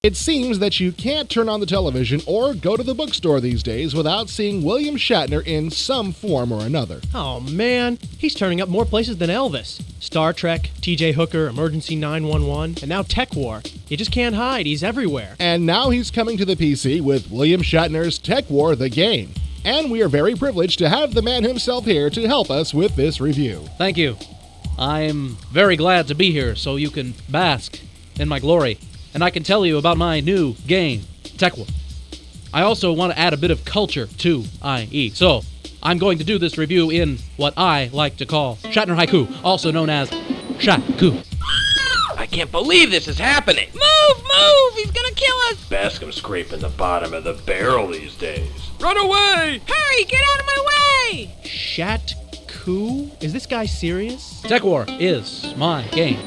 It seems that you can't turn on the television or go to the bookstore these days without seeing William Shatner in some form or another. Oh man, he's turning up more places than Elvis. Star Trek, TJ Hooker, Emergency 911, and now Tekwar. You just can't hide, he's everywhere. And now he's coming to the PC with William Shatner's Tekwar the Game. And we are very privileged to have the man himself here to help us with this review. Thank you. I'm very glad to be here so you can bask in my glory. And I can tell you about my new game, Tekwar. I also want to add a bit of culture to IE. So, I'm going to do this review in what I like to call Shatner Haiku, also known as Shatku. I can't believe this is happening. Move! He's gonna kill us! Bascom's scraping the bottom of the barrel these days. Run away! Hurry, get out of my way! Shatku? Is this guy serious? Tekwar is my game.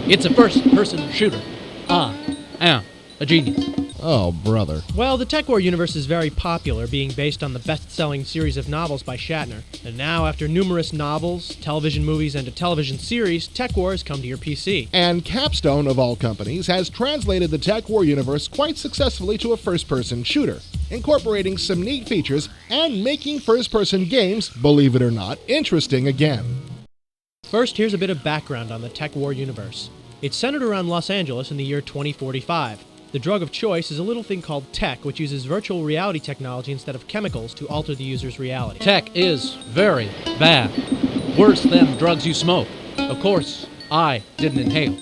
It's a first-person shooter. I am a genius. Oh, brother. Well, the Tekwar universe is very popular, being based on the best-selling series of novels by Shatner. And now, after numerous novels, television movies, and a television series, Tekwar has come to your PC. And Capstone, of all companies, has translated the Tekwar universe quite successfully to a first-person shooter, incorporating some neat features and making first-person games, believe it or not, interesting again. First, here's a bit of background on the Tekwar universe. It's centered around Los Angeles in the year 2045. The drug of choice is a little thing called Tek, which uses virtual reality technology instead of chemicals to alter the user's reality. Tech is very bad. Worse than drugs you smoke. Of course, I didn't inhale.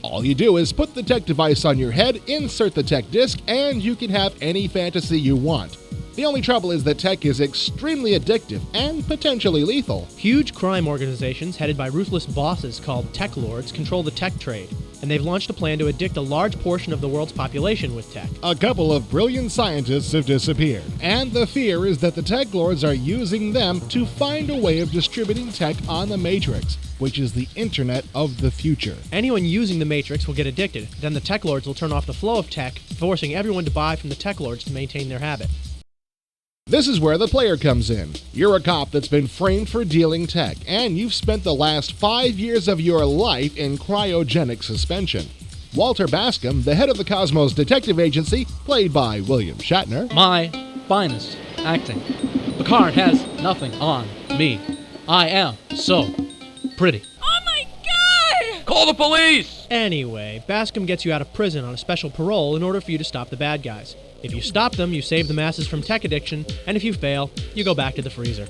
All you do is put the Tek device on your head, insert the Tek disc, and you can have any fantasy you want. The only trouble is that Tek is extremely addictive and potentially lethal. Huge crime organizations headed by ruthless bosses called Tek Lords control the Tek trade, and they've launched a plan to addict a large portion of the world's population with Tek. A couple of brilliant scientists have disappeared, and the fear is that the Tek Lords are using them to find a way of distributing Tek on the Matrix, which is the internet of the future. Anyone using the Matrix will get addicted, then the Tek Lords will turn off the flow of Tek, forcing everyone to buy from the Tek Lords to maintain their habit. This is where the player comes in. You're a cop that's been framed for dealing Tek, and you've spent the last 5 years of your life in cryogenic suspension. Walter Bascom, the head of the Cosmos Detective Agency, played by William Shatner. My finest acting. Picard has nothing on me. I am so pretty. Oh my god! Call the police! Anyway, Bascom gets you out of prison on a special parole in order for you to stop the bad guys. If you stop them, you save the masses from Tek addiction, and if you fail, you go back to the freezer.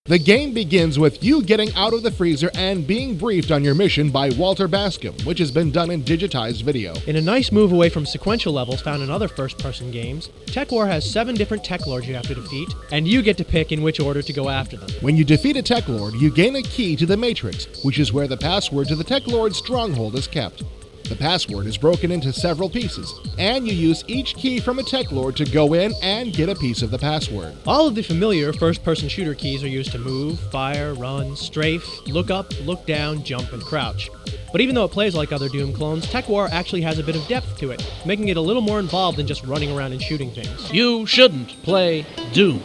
The game begins with you getting out of the freezer and being briefed on your mission by Walter Bascom, which has been done in digitized video. In a nice move away from sequential levels found in other first-person games, Tekwar has 7 different Tek Lords you have to defeat, and you get to pick in which order to go after them. When you defeat a Tek Lord, you gain a key to the Matrix, which is where the password to the Tek Lord's stronghold is kept. The password is broken into several pieces, and you use each key from a Tek Lord to go in and get a piece of the password. All of the familiar first-person shooter keys are used to move, fire, run, strafe, look up, look down, jump, and crouch. But even though it plays like other Doom clones, Tekwar actually has a bit of depth to it, making it a little more involved than just running around and shooting things. You shouldn't play Doom.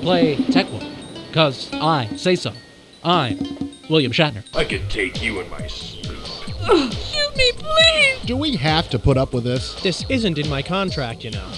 Play Tekwar. 'Cause I say so. I'm William Shatner. I could take you in my sleep. Shoot me, please! Do we have to put up with this? This isn't in my contract, you know.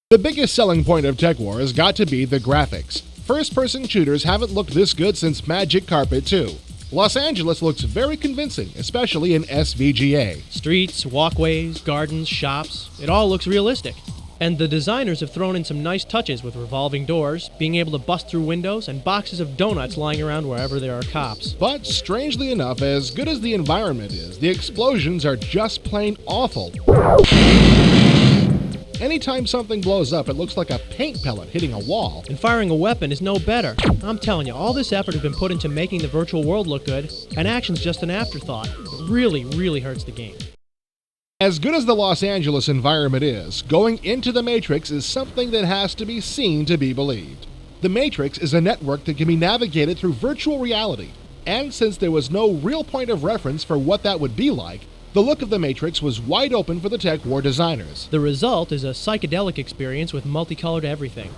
The biggest selling point of Tekwar has got to be the graphics. First-person shooters haven't looked this good since Magic Carpet 2. Los Angeles looks very convincing, especially in SVGA. Streets, walkways, gardens, shops, it all looks realistic. And the designers have thrown in some nice touches with revolving doors, being able to bust through windows, and boxes of donuts lying around wherever there are cops. But strangely enough, as good as the environment is, the explosions are just plain awful. Anytime something blows up, it looks like a paint pellet hitting a wall. And firing a weapon is no better. I'm telling you, all this effort has been put into making the virtual world look good, and action's just an afterthought. It really, really hurts the game. As good as the Los Angeles environment is, going into the Matrix is something that has to be seen to be believed. The Matrix is a network that can be navigated through virtual reality, and since there was no real point of reference for what that would be like, the look of the Matrix was wide open for the Tekwar designers. The result is a psychedelic experience with multicolored everything.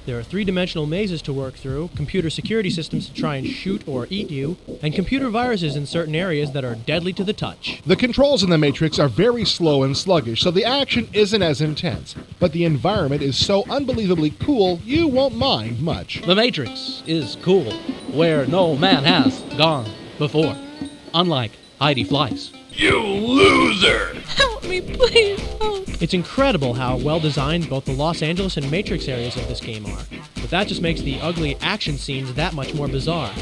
There are three-dimensional mazes to work through, computer security systems to try and shoot or eat you, and computer viruses in certain areas that are deadly to the touch. The controls in the Matrix are very slow and sluggish, so the action isn't as intense, but the environment is so unbelievably cool you won't mind much. The Matrix is cool, where no man has gone before. Unlike Heidi Fleiss. You loser! Help me, please. Help. It's incredible how well designed both the Los Angeles and Matrix areas of this game are, but that just makes the ugly action scenes that much more bizarre.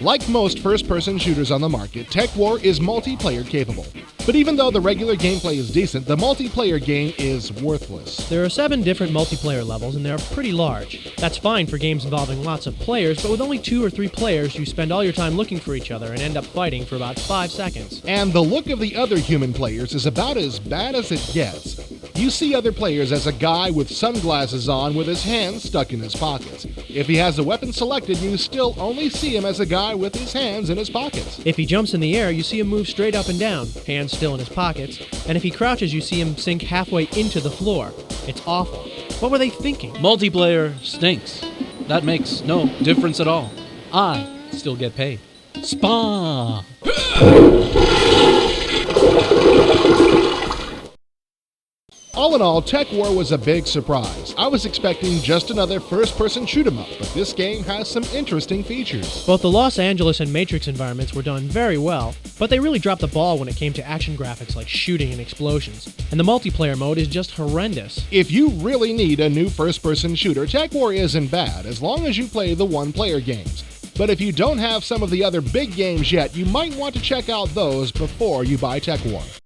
Like most first-person shooters on the market, Tekwar is multiplayer capable. But even though the regular gameplay is decent, the multiplayer game is worthless. There are 7 different multiplayer levels, and they're pretty large. That's fine for games involving lots of players, but with only 2 or 3 players, you spend all your time looking for each other and end up fighting for about 5 seconds. And the look of the other human players is about as bad as it gets. You see other players as a guy with sunglasses on with his hands stuck in his pockets. If he has a weapon selected, you still only see him as a guy with his hands in his pockets. If he jumps in the air, you see him move straight up and down, hands still in his pockets, and if he crouches, you see him sink halfway into the floor. It's awful. What were they thinking? Multiplayer stinks. That makes no difference at all. I still get paid. Spa! All in all, Tekwar was a big surprise. I was expecting just another first-person shoot-'em-up, but this game has some interesting features. Both the Los Angeles and Matrix environments were done very well, but they really dropped the ball when it came to action graphics like shooting and explosions. And the multiplayer mode is just horrendous. If you really need a new first-person shooter, Tekwar isn't bad, as long as you play the one-player games. But if you don't have some of the other big games yet, you might want to check out those before you buy Tekwar.